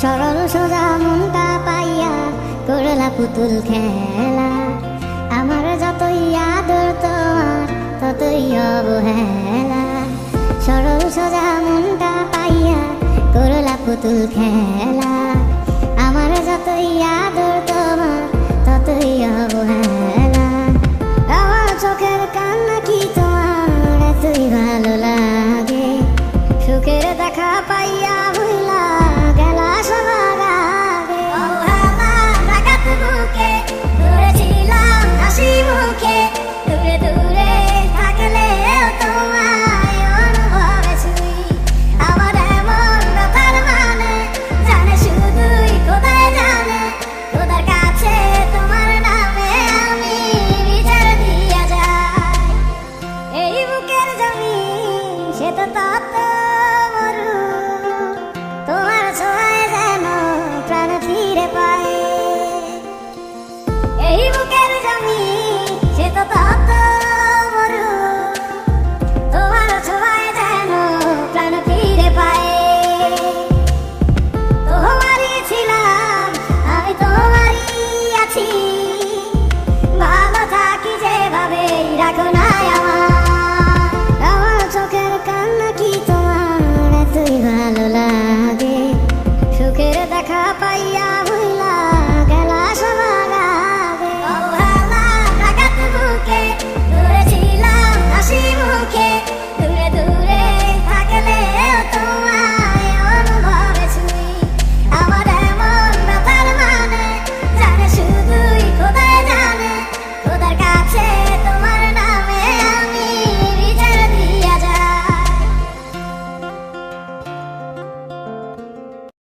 সরল সোজা মনটা পাইয়া করলা পুতুল খেলা। আমার যতই আদর তোমার ততই অবহেলা। সরল সোজা মনটা পাইয়া করলা পুতুল খেলা। আমার যতই আদর তোমার ততই অবহেলা। আমার চোখের কান্না কি তোমার এতই ভালো লাগে? সুখের দেখা পাইয়া হইলা গেলা সবার আগে। ডাকাত বুকে ধরেছিলাম হাসি মুখে, দূরে দূরে থাকলেও তোমায় অনুভবে ছুঁই। আমার এমন ব্যাপার মানে জানে শুধুই খোদাই জানে। খোদার কাছে তোমার নামে আমি বিচার দিয়া যাই। এই বুকের জমি সে তো তত